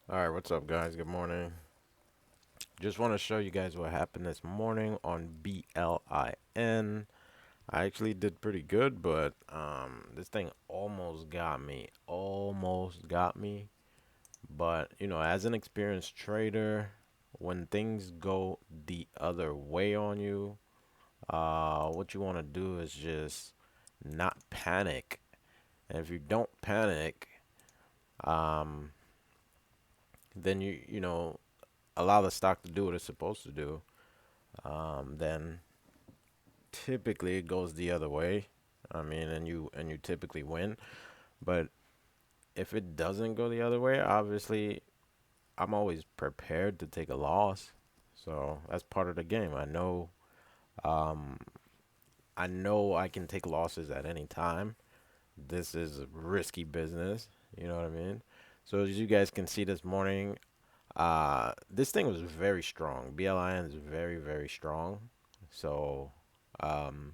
All right, what's up, guys? Good morning. Just want to show you guys what happened this morning on BLIN. I actually did pretty good, but this thing almost got me. Almost got me. But, as an experienced trader, when things go the other way on you, what you want to do is just not panic. And if you don't panic, um, then you allow the stock to do what it's supposed to do. Then typically it goes the other way. I mean, and you typically win. But if it doesn't go the other way, obviously I'm always prepared to take a loss. So that's part of the game. Um, I know I can take losses at any time. This is a risky business. You know what I mean? So as you guys can see this morning, this thing was very strong. BLIN is very, very strong. So um,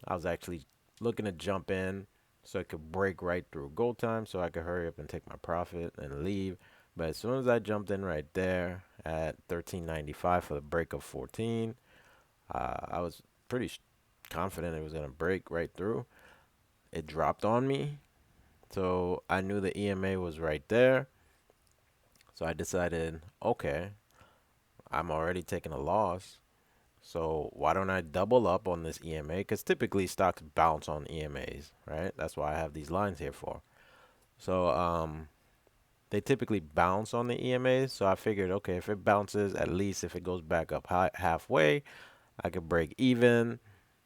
I was actually looking to jump in so it could break right through goal time so I could hurry up and take my profit and leave. But as soon as I jumped in right there at 13.95 for the break of 14, I was pretty confident it was going to break right through. It dropped on me. So I knew the EMA was right there. So I decided, okay, I'm already taking a loss. So why don't I double up on this EMA? Because typically stocks bounce on EMAs, right? That's why I have these lines here for. So they typically bounce on the EMAs. So I figured, okay, if it bounces, at least if it goes back up halfway, I could break even.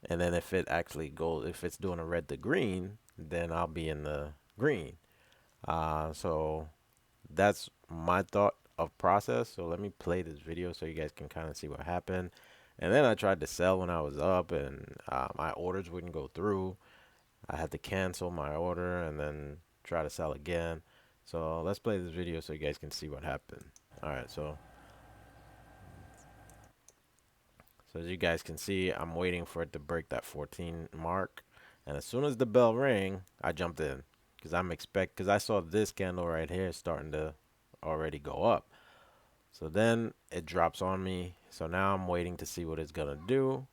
And then if it actually goes, if it's doing a red to green, then I'll be in the green. So that's my thought of process. So let me play this video so you guys can kind of see what happened. And then I tried to sell when I was up, and my orders wouldn't go through. I had to cancel my order and then try to sell again. So let's play this video so you guys can see what happened. All right, so as you guys can see, I'm waiting for it to break that 14 mark, and as soon as the bell rang, I jumped in because I saw this candle right here starting to already go up. So then it drops on me. So now I'm waiting to see what it's gonna do.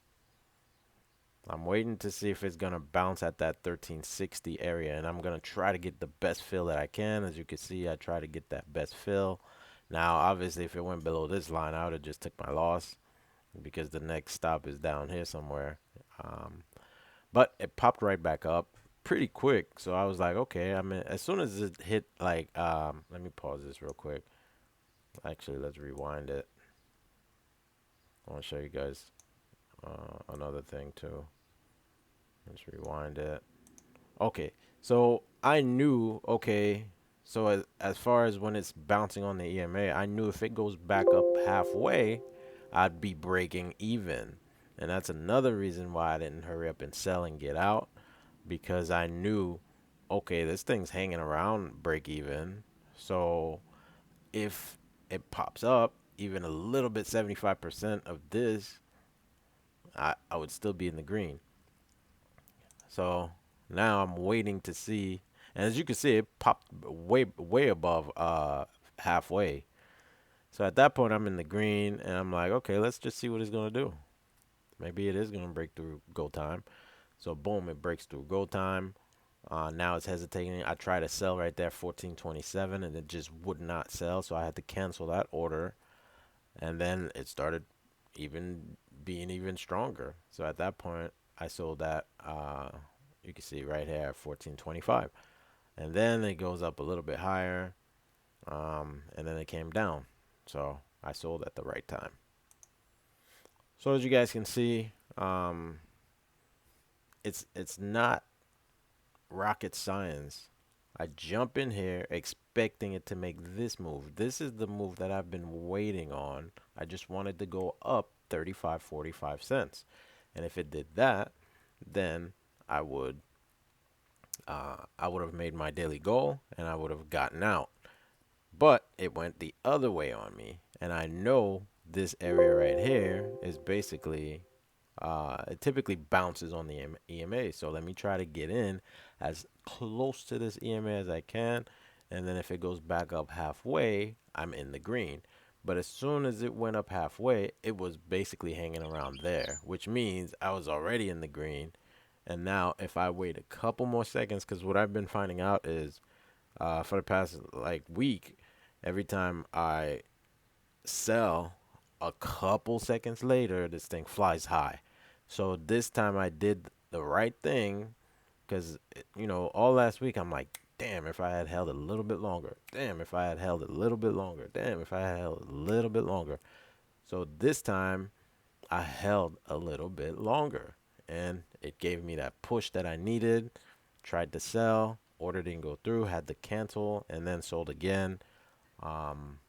I'm waiting to see if it's gonna bounce at that 1360 area, and I'm gonna try to get the best fill that I can. As you can see, I try to get that best fill. Now, obviously, if it went below this line, I would have just took my loss because the next stop is down here somewhere. Um, but it popped right back up pretty quick, so I was like, okay. I mean, as soon as it hit, like, let me pause this real quick. Actually, let's rewind it. I want to show you guys another thing too. Let's rewind it. Okay, so I knew, okay, so as far as when it's bouncing on the EMA, I knew if it goes back up halfway, I'd be breaking even. And that's another reason why I didn't hurry up and sell and get out, because I knew, okay, this thing's hanging around break even. So if it pops up even a little bit, 75% of this, I would still be in the green. So now I'm waiting to see, and as you can see, it popped way above halfway. So at that point, I'm in the green, and I'm like, okay, let's just see what it's gonna do. Maybe it is gonna break through go time. So boom, it breaks through go time. Now it's hesitating. I tried to sell right there, 1427, and it just would not sell. So I had to cancel that order, and then it started even being even stronger. So at that point, I sold that. You can see right here at 1425, and then it goes up a little bit higher, and then it came down. So I sold at the right time. So as you guys can see, it's not rocket science. I jump in here expecting it to make this move. This is the move that I've been waiting on. I just wanted to go up 35, 45 cents. And if it did that, then I would I would have made my daily goal and I would have gotten out. But it went the other way on me. And I know this area right here is basically it typically bounces on the EMA. So let me try to get in as close to this EMA as I can. And then if it goes back up halfway, I'm in the green. But as soon as it went up halfway, it was basically hanging around there, which means I was already in the green. And now, if I wait a couple more seconds, because what I've been finding out is for the past like week, every time I sell, a couple seconds later, this thing flies high. So this time I did the right thing because, all last week I'm like, damn, if I had held a little bit longer. Damn, if I had held a little bit longer. Damn, if I had held a little bit longer. So this time I held a little bit longer and it gave me that push that I needed. Tried to sell, order didn't go through, had to cancel, and then sold again. Um,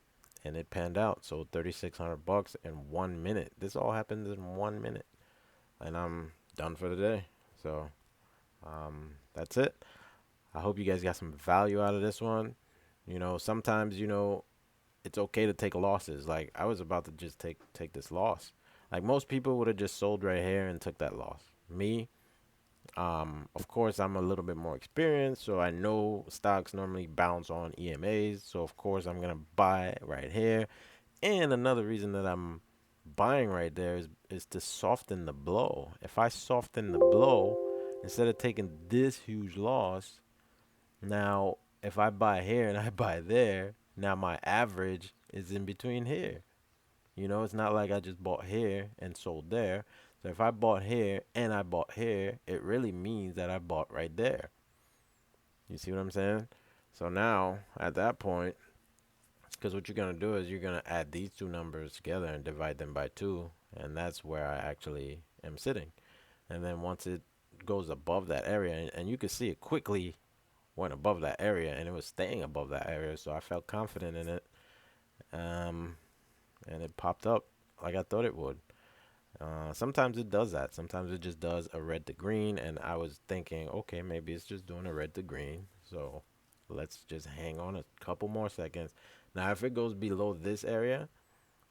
and it panned out. Sold 3,600 bucks in 1 minute. This all happened in 1 minute, and I'm done for the day. So that's it. I hope you guys got some value out of this one. Sometimes it's okay to take losses. Like I was about to just take this loss. Like most people would have just sold right here and took that loss. Me, of course, I'm a little bit more experienced, so I know stocks normally bounce on EMAs. So of course, I'm gonna buy it right here. And another reason that I'm buying right there is to soften the blow. If I soften the blow, instead of taking this huge loss, now if I buy here and I buy there, now my average is in between here. It's not like I just bought here and sold there. So if I bought here and I bought here, it really means that I bought right there. You see what I'm saying? So now at that point, because what you're going to do is you're going to add these two numbers together and divide them by 2. And that's where I actually am sitting. And then once it goes above that area, and you can see it quickly went above that area and it was staying above that area. So I felt confident in it. Um, and it popped up like I thought it would. Sometimes it does that. Sometimes it just does a red to green. And I was thinking, okay, maybe it's just doing a red to green. So let's just hang on a couple more seconds. Now, if it goes below this area,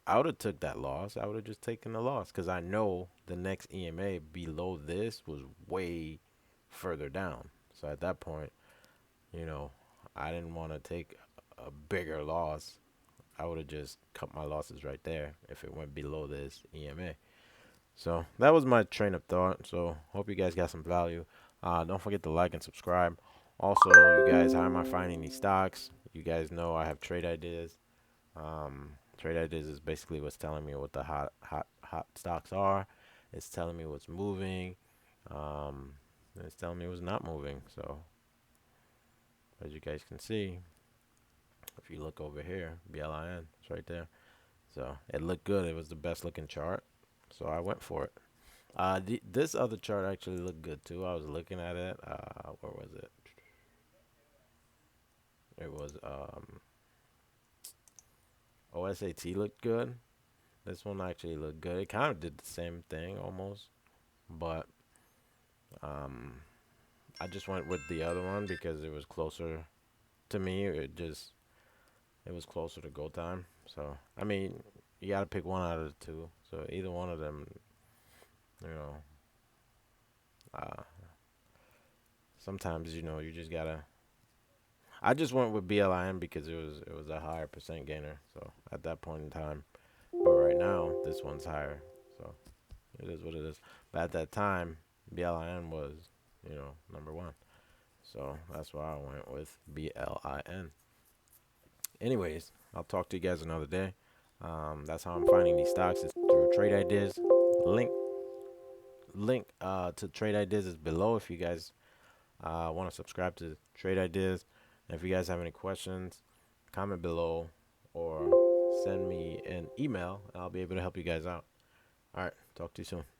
I would have took that loss. I would have just taken the loss because I know the next EMA below this was way further down. So at that point, you know, I didn't want to take a bigger loss. I would have just cut my losses right there if it went below this EMA. So that was my train of thought. So hope you guys got some value. Don't forget to like and subscribe. Also, you guys, how am I finding these stocks? You guys know I have trade ideas. Trade ideas is basically what's telling me what the hot stocks are. It's telling me what's moving. Um, and it's telling me what's not moving. So as you guys can see, if you look over here, BLIN, it's right there. So it looked good. It was the best looking chart. So I went for it. This other chart actually looked good too. I was looking at it. Where was it? It was OSAT looked good. This one actually looked good. It kind of did the same thing almost, but um, I just went with the other one because it was closer to me. It was closer to go time. So I mean, you got to pick one out of the two. So either one of them, you know, uh, sometimes you just gotta. I just went with BLIN because it was a higher percent gainer. So at that point in time, but right now this one's higher. So it is what it is. But at that time, BLIN was number one. So that's why I went with BLIN. Anyways, I'll talk to you guys another day. That's how I'm finding these stocks is through Trade Ideas. Link to Trade Ideas is below if you guys want to subscribe to Trade Ideas. And if you guys have any questions, comment below or send me an email and I'll be able to help you guys out. All right, talk to you soon.